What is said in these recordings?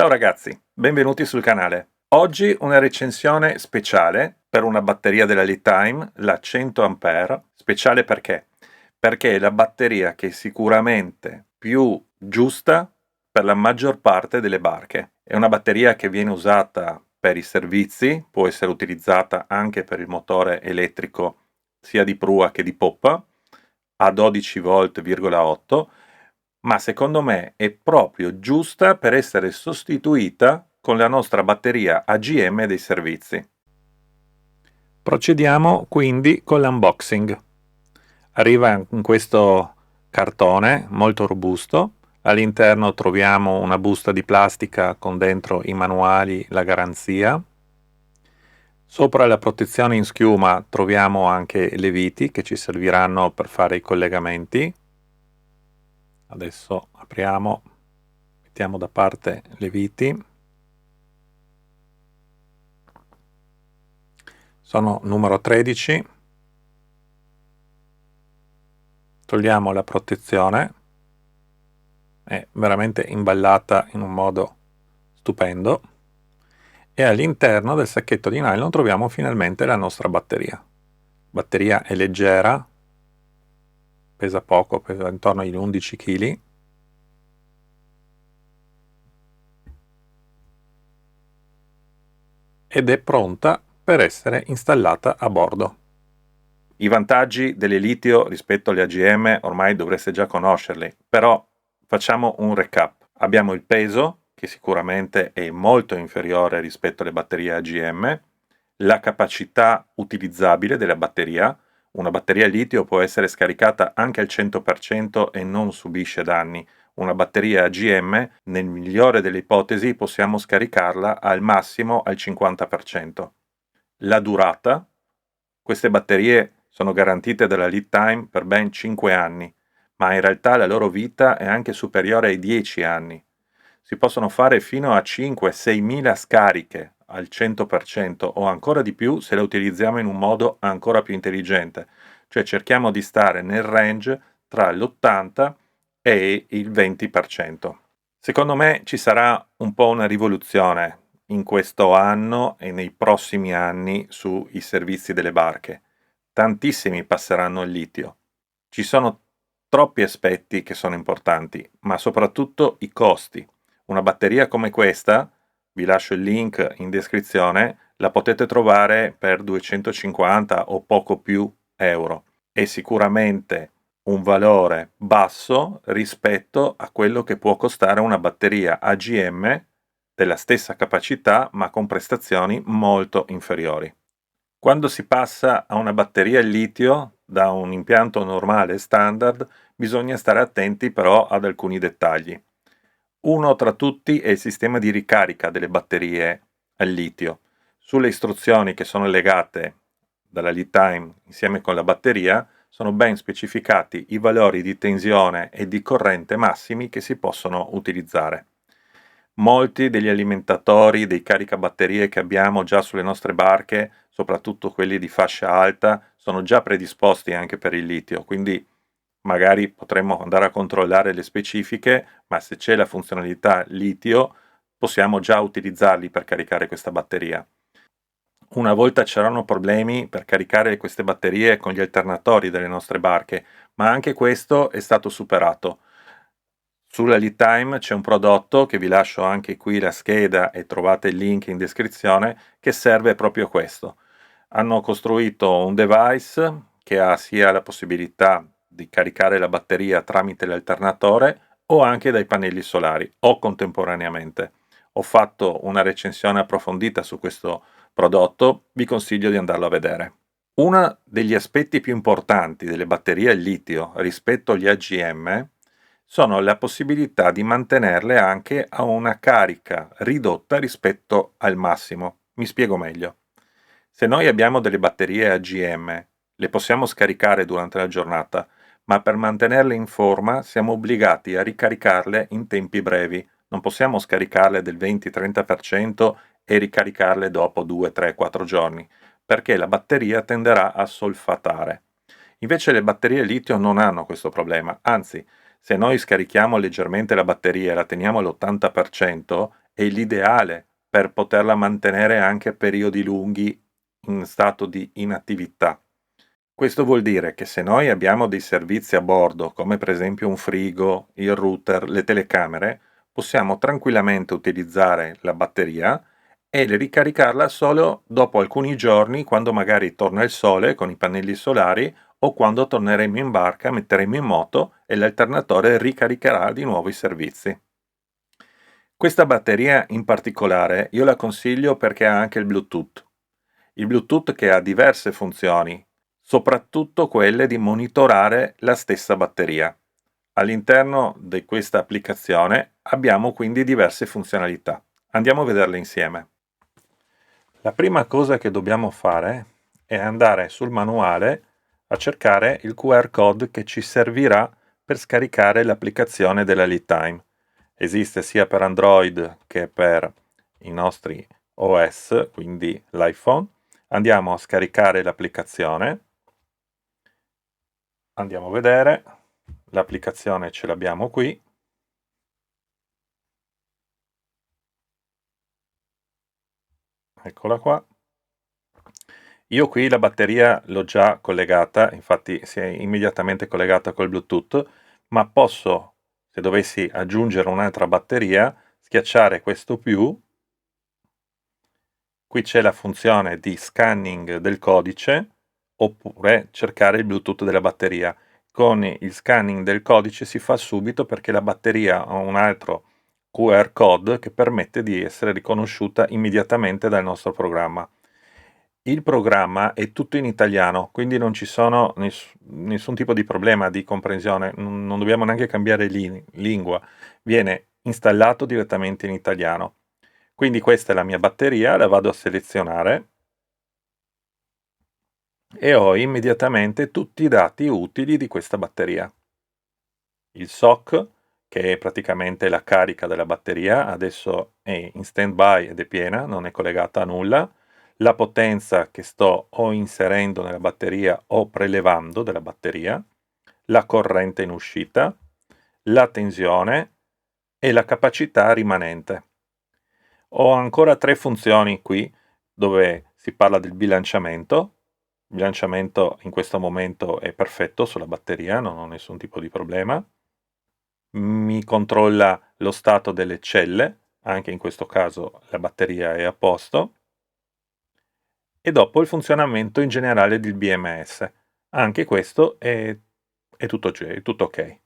Ciao ragazzi, benvenuti sul canale. Oggi una recensione speciale per una batteria della Litime, la 100 Ah. Speciale perché? Perché è la batteria che è sicuramente più giusta per la maggior parte delle barche. È una batteria che viene usata per i servizi, può essere utilizzata anche per il motore elettrico sia di prua che di poppa, a 12V,8, ma secondo me è proprio giusta per essere sostituita con la nostra batteria AGM dei servizi. Procediamo quindi con l'unboxing. Arriva in questo cartone molto robusto, all'interno troviamo una busta di plastica con dentro i manuali, la garanzia. Sopra la protezione in schiuma troviamo anche le viti che ci serviranno per fare i collegamenti. Adesso apriamo, mettiamo da parte le viti. Sono numero 13. Togliamo la protezione, è veramente imballata in un modo stupendo, e all'interno del sacchetto di nylon troviamo finalmente la nostra batteria. La batteria è leggera, pesa poco, pesa intorno agli 11 kg. Ed è pronta per essere installata a bordo. I vantaggi delle litio rispetto alle AGM ormai dovreste già conoscerli, però facciamo un recap. Abbiamo il peso, che sicuramente è molto inferiore rispetto alle batterie AGM, la capacità utilizzabile della batteria. Una batteria litio può essere scaricata anche al 100% e non subisce danni. Una batteria AGM, nel migliore delle ipotesi, possiamo scaricarla al massimo al 50%. La durata. Queste batterie sono garantite dalla Litime per ben 5 anni, ma in realtà la loro vita è anche superiore ai 10 anni. Si possono fare fino a 5-6 mila scariche al 100% o ancora di più se le utilizziamo in un modo ancora più intelligente, cioè cerchiamo di stare nel range tra l'80 e il 20%. Secondo me ci sarà un po' una rivoluzione in questo anno e nei prossimi anni sui servizi delle barche. Tantissimi passeranno al litio. Ci sono troppi aspetti che sono importanti, ma soprattutto i costi. Una batteria come questa, vi lascio il link in descrizione, la potete trovare per 250 o poco più euro. È sicuramente un valore basso rispetto a quello che può costare una batteria AGM della stessa capacità ma con prestazioni molto inferiori. Quando si passa a una batteria al litio da un impianto normale standard, bisogna stare attenti però ad alcuni dettagli. Uno tra tutti è il sistema di ricarica delle batterie al litio. Sulle istruzioni che sono legate dalla Litime insieme con la batteria sono ben specificati i valori di tensione e di corrente massimi che si possono utilizzare. Molti degli alimentatori dei caricabatterie che abbiamo già sulle nostre barche, soprattutto quelli di fascia alta, sono già predisposti anche per il litio, quindi magari potremmo andare a controllare le specifiche, ma se c'è la funzionalità litio possiamo già utilizzarli per caricare questa batteria. Una volta c'erano problemi per caricare queste batterie con gli alternatori delle nostre barche, ma anche questo è stato superato. Sulla Litime c'è un prodotto, che vi lascio anche qui la scheda e trovate il link in descrizione, che serve proprio a questo. Hanno costruito un device che ha sia la possibilità di caricare la batteria tramite l'alternatore o anche dai pannelli solari o contemporaneamente. Ho fatto una recensione approfondita su questo prodotto, vi consiglio di andarlo a vedere. Uno degli aspetti più importanti delle batterie al litio rispetto agli AGM sono la possibilità di mantenerle anche a una carica ridotta rispetto al massimo. Mi spiego meglio. Se noi abbiamo delle batterie AGM, le possiamo scaricare durante la giornata, ma per mantenerle in forma siamo obbligati a ricaricarle in tempi brevi. Non possiamo scaricarle del 20-30% e ricaricarle dopo 2, 3, 4 giorni, perché la batteria tenderà a solfatare. Invece le batterie litio non hanno questo problema, anzi, se noi scarichiamo leggermente la batteria e la teniamo all'80% è l'ideale per poterla mantenere anche periodi lunghi in stato di inattività. Questo vuol dire che se noi abbiamo dei servizi a bordo, come per esempio un frigo, il router, le telecamere, possiamo tranquillamente utilizzare la batteria e ricaricarla solo dopo alcuni giorni, quando magari torna il sole con i pannelli solari o quando torneremo in barca, metteremo in moto e l'alternatore ricaricherà di nuovo i servizi. Questa batteria in particolare io la consiglio perché ha anche il Bluetooth. Il Bluetooth che ha diverse funzioni, soprattutto quelle di monitorare la stessa batteria. All'interno di questa applicazione abbiamo quindi diverse funzionalità. Andiamo a vederle insieme. La prima cosa che dobbiamo fare è andare sul manuale a cercare il QR code che ci servirà per scaricare l'applicazione della Lead Time. Esiste sia per Android che per i nostri OS, quindi l'iPhone. Andiamo a scaricare l'applicazione. Andiamo a vedere. L'applicazione ce l'abbiamo qui. Eccola qua. Io qui la batteria l'ho già collegata, infatti si è immediatamente collegata col Bluetooth, ma posso, se dovessi aggiungere un'altra batteria, schiacciare questo più. Qui c'è la funzione di scanning del codice, oppure cercare il Bluetooth della batteria. Con il scanning del codice si fa subito perché la batteria ha un altro QR code che permette di essere riconosciuta immediatamente dal nostro programma. Il programma è tutto in italiano, quindi non ci sono nessun tipo di problema di comprensione, non dobbiamo neanche cambiare lingua, viene installato direttamente in italiano. Quindi questa è la mia batteria, la vado a selezionare e ho immediatamente tutti i dati utili di questa batteria. Il SOC, che è praticamente la carica della batteria, adesso è in stand-by ed è piena, non è collegata a nulla. La potenza che sto o inserendo nella batteria o prelevando dalla batteria, la corrente in uscita, la tensione e la capacità rimanente. Ho ancora 3 funzioni qui dove si parla del bilanciamento. Il bilanciamento in questo momento è perfetto sulla batteria, non ho nessun tipo di problema. Mi controlla lo stato delle celle, anche in questo caso la batteria è a posto. E dopo il funzionamento in generale del BMS. Anche questo è tutto ok.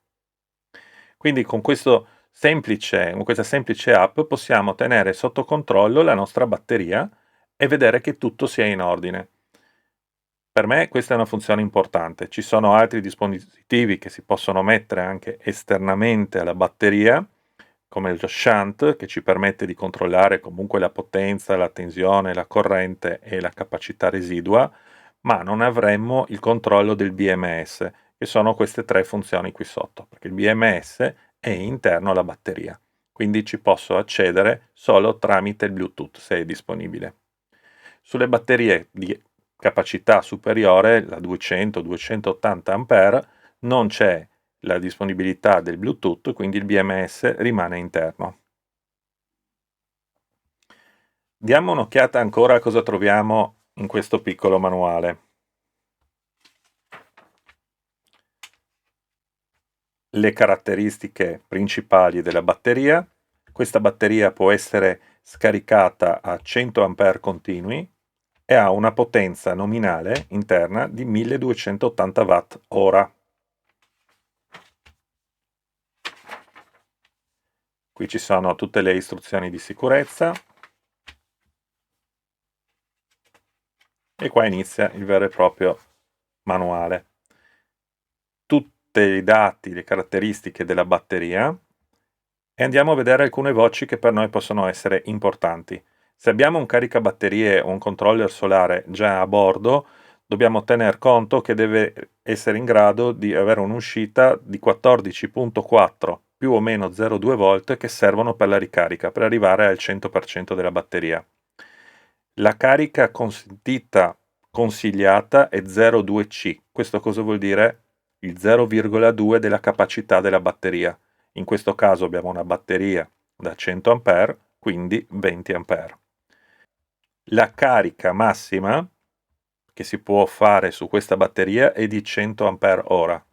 Quindi con questa semplice app possiamo tenere sotto controllo la nostra batteria e vedere che tutto sia in ordine. Per me questa è una funzione importante. Ci sono altri dispositivi che si possono mettere anche esternamente alla batteria, come lo shunt, che ci permette di controllare comunque la potenza, la tensione, la corrente e la capacità residua, ma non avremmo il controllo del BMS, che sono queste 3 funzioni qui sotto, perché il BMS è interno alla batteria, quindi ci posso accedere solo tramite il Bluetooth, se è disponibile. Sulle batterie di capacità superiore, la 200-280 A, non c'è la disponibilità del Bluetooth, quindi il BMS rimane interno. Diamo un'occhiata ancora a cosa troviamo in questo piccolo manuale. Le caratteristiche principali della batteria. Questa batteria può essere scaricata a 100 A continui e ha una potenza nominale interna di 1280 Wh. Qui ci sono tutte le istruzioni di sicurezza e qua inizia il vero e proprio manuale. Tutti i dati, le caratteristiche della batteria e andiamo a vedere alcune voci che per noi possono essere importanti. Se abbiamo un caricabatterie o un controller solare già a bordo, dobbiamo tener conto che deve essere in grado di avere un'uscita di 14.4 più o meno 0,2 volt che servono per la ricarica, per arrivare al 100% della batteria. La carica consentita consigliata è 0,2C. Questo cosa vuol dire? Il 0,2 della capacità della batteria. In questo caso abbiamo una batteria da 100 A, quindi 20 A. La carica massima che si può fare su questa batteria è di 100 Ah.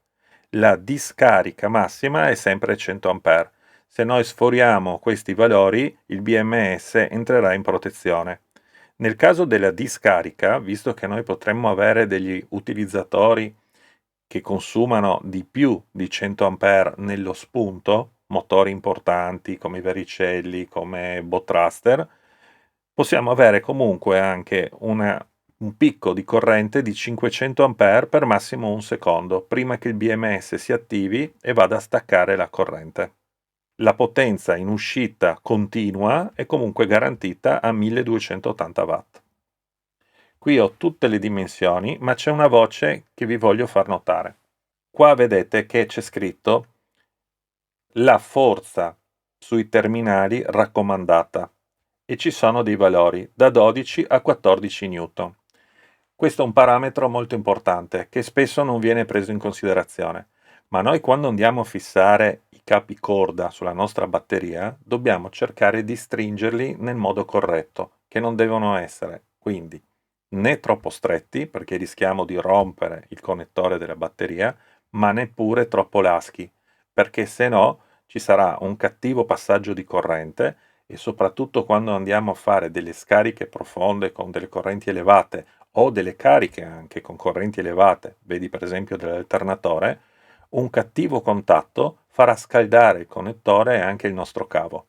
La discarica massima è sempre 100 A. Se noi sforiamo questi valori, il BMS entrerà in protezione. Nel caso della discarica, visto che noi potremmo avere degli utilizzatori che consumano di più di 100 A nello spunto, motori importanti come i Vericelli, come Botraster, possiamo avere comunque anche un picco di corrente di 500 A per massimo un secondo, prima che il BMS si attivi e vada a staccare la corrente. La potenza in uscita continua è comunque garantita a 1280 watt. Qui ho tutte le dimensioni, ma c'è una voce che vi voglio far notare. Qua vedete che c'è scritto la forza sui terminali raccomandata e ci sono dei valori da 12 a 14 newton. Questo è un parametro molto importante che spesso non viene preso in considerazione, ma noi quando andiamo a fissare i capi corda sulla nostra batteria dobbiamo cercare di stringerli nel modo corretto, che non devono essere quindi né troppo stretti perché rischiamo di rompere il connettore della batteria, ma neppure troppo laschi, perché se no ci sarà un cattivo passaggio di corrente e soprattutto quando andiamo a fare delle scariche profonde con delle correnti elevate o delle cariche anche con correnti elevate, vedi per esempio dell'alternatore, un cattivo contatto farà scaldare il connettore e anche il nostro cavo.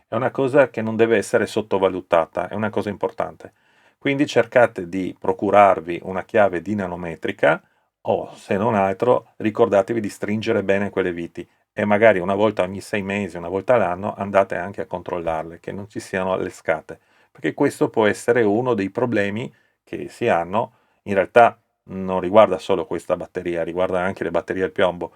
È una cosa che non deve essere sottovalutata, è una cosa importante. Quindi cercate di procurarvi una chiave dinanometrica o, se non altro, ricordatevi di stringere bene quelle viti e magari una volta ogni 6 mesi, una volta all'anno, andate anche a controllarle, che non ci siano le scate, perché questo può essere uno dei problemi che si hanno. In realtà non riguarda solo questa batteria, riguarda anche le batterie al piombo,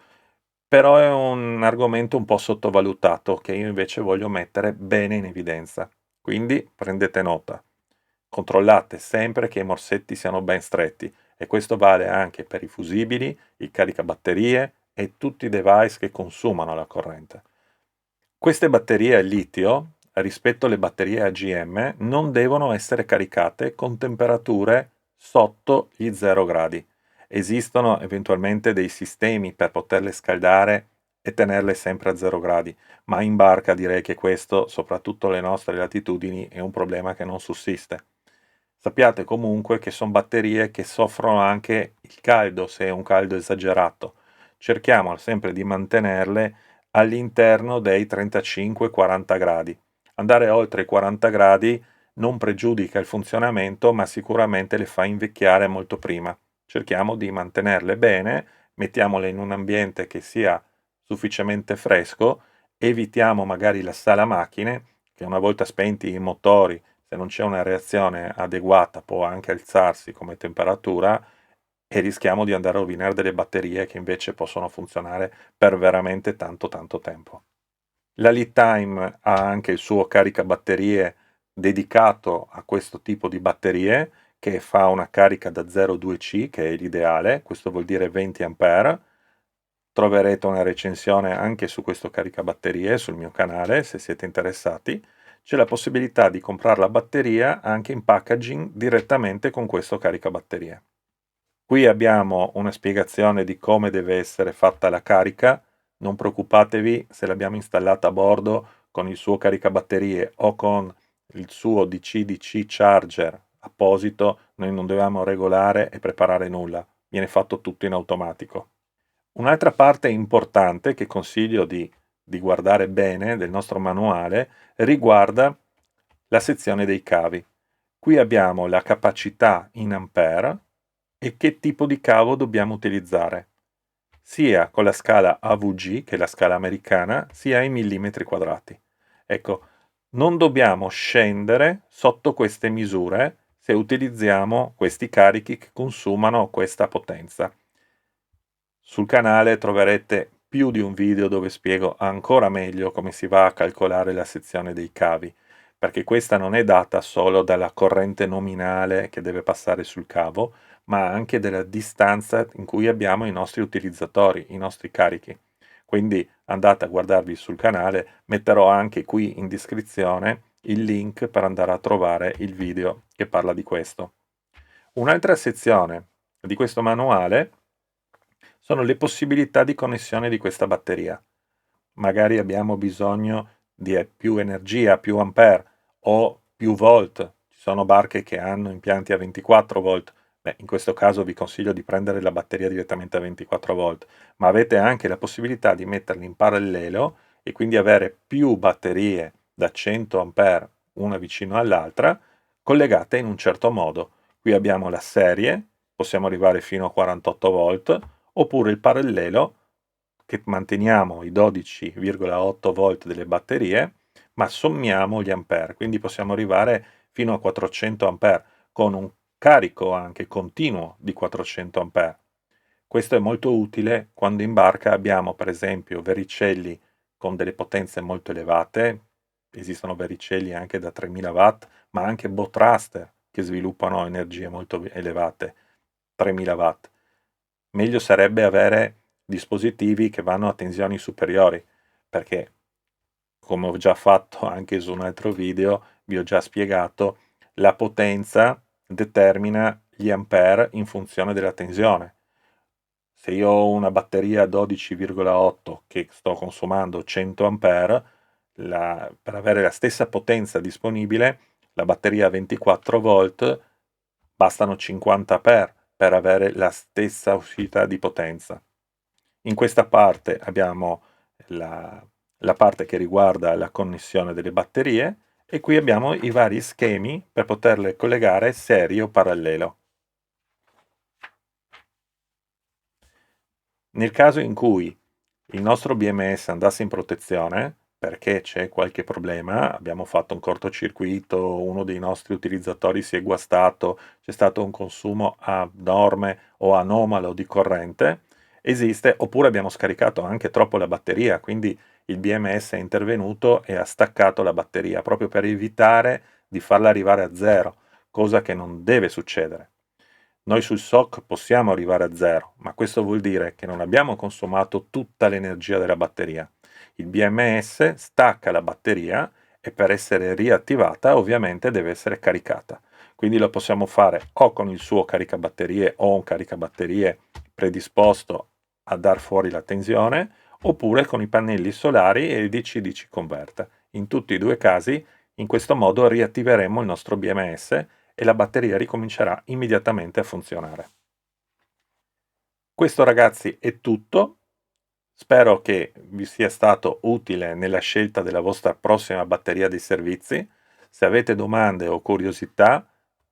però è un argomento un po' sottovalutato che io invece voglio mettere bene in evidenza. Quindi prendete nota, controllate sempre che i morsetti siano ben stretti e questo vale anche per i fusibili, il caricabatterie e tutti i device che consumano la corrente. Queste batterie a litio, rispetto alle batterie AGM, non devono essere caricate con temperature sotto gli 0 gradi. Esistono eventualmente dei sistemi per poterle scaldare e tenerle sempre a 0 gradi, ma in barca direi che questo, soprattutto alle nostre latitudini, è un problema che non sussiste. Sappiate comunque che sono batterie che soffrono anche il caldo, se è un caldo esagerato. Cerchiamo sempre di mantenerle all'interno dei 35-40 gradi. Andare oltre i 40 gradi non pregiudica il funzionamento, ma sicuramente le fa invecchiare molto prima. Cerchiamo di mantenerle bene, mettiamole in un ambiente che sia sufficientemente fresco, evitiamo magari la sala macchine, che una volta spenti i motori, se non c'è una reazione adeguata, può anche alzarsi come temperatura e rischiamo di andare a rovinare delle batterie che invece possono funzionare per veramente tanto tanto tempo. La Lead Time ha anche il suo caricabatterie dedicato a questo tipo di batterie che fa una carica da 0,2C, che è l'ideale, questo vuol dire 20 A. Troverete una recensione anche su questo caricabatterie sul mio canale se siete interessati. C'è la possibilità di comprare la batteria anche in packaging direttamente con questo caricabatterie. Qui abbiamo una spiegazione di come deve essere fatta la carica. Non preoccupatevi se l'abbiamo installata a bordo con il suo caricabatterie o con il suo DC-DC charger apposito, noi non dobbiamo regolare e preparare nulla, viene fatto tutto in automatico. Un'altra parte importante che consiglio di guardare bene del nostro manuale riguarda la sezione dei cavi. Qui abbiamo la capacità in ampere e che tipo di cavo dobbiamo utilizzare, sia con la scala AVG, che è la scala americana, sia in millimetri quadrati. Ecco, non dobbiamo scendere sotto queste misure se utilizziamo questi carichi che consumano questa potenza. Sul canale troverete più di un video dove spiego ancora meglio come si va a calcolare la sezione dei cavi, perché questa non è data solo dalla corrente nominale che deve passare sul cavo, ma anche della distanza in cui abbiamo i nostri utilizzatori, i nostri carichi. Quindi andate a guardarvi sul canale, metterò anche qui in descrizione il link per andare a trovare il video che parla di questo. Un'altra sezione di questo manuale sono le possibilità di connessione di questa batteria. Magari abbiamo bisogno di più energia, più ampere o più volt. Ci sono barche che hanno impianti a 24 volt. Beh, in questo caso vi consiglio di prendere la batteria direttamente a 24 volt, ma avete anche la possibilità di metterli in parallelo e quindi avere più batterie da 100 ampere una vicino all'altra collegate in un certo modo. Qui abbiamo la serie, possiamo arrivare fino a 48 volt, oppure il parallelo che manteniamo i 12,8 volt delle batterie, ma sommiamo gli ampere, quindi possiamo arrivare fino a 400 ampere con un carico anche continuo di 400 ampere. Questo è molto utile quando in barca abbiamo per esempio vericelli con delle potenze molto elevate, esistono vericelli anche da 3000 watt, ma anche boat thruster che sviluppano energie molto elevate, 3000 watt. Meglio sarebbe avere dispositivi che vanno a tensioni superiori, perché come ho già fatto anche su un altro video, vi ho già spiegato, la potenza determina gli ampere in funzione della tensione. Se io ho una batteria 12,8 che sto consumando 100 ampere, per avere la stessa potenza disponibile, la batteria a 24 volt bastano 50 ampere per avere la stessa uscita di potenza. In questa parte abbiamo la parte che riguarda la connessione delle batterie e qui abbiamo i vari schemi per poterle collegare serie o parallelo. Nel caso in cui il nostro BMS andasse in protezione, perché c'è qualche problema, abbiamo fatto un cortocircuito, uno dei nostri utilizzatori si è guastato, c'è stato un consumo abnorme o anomalo di corrente, esiste, oppure abbiamo scaricato anche troppo la batteria, quindi il BMS è intervenuto e ha staccato la batteria proprio per evitare di farla arrivare a zero, cosa che non deve succedere. Noi sul SOC possiamo arrivare a zero, ma questo vuol dire che non abbiamo consumato tutta l'energia della batteria. Il BMS stacca la batteria e per essere riattivata ovviamente deve essere caricata. Quindi lo possiamo fare o con il suo caricabatterie o un caricabatterie predisposto a dar fuori la tensione, oppure con i pannelli solari e il DC-DC converter. In tutti e due i casi, in questo modo riattiveremo il nostro BMS e la batteria ricomincerà immediatamente a funzionare. Questo ragazzi è tutto, spero che vi sia stato utile nella scelta della vostra prossima batteria dei servizi. Se avete domande o curiosità,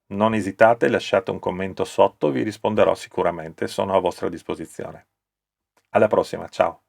non esitate, lasciate un commento sotto, vi risponderò sicuramente, sono a vostra disposizione. Alla prossima, ciao!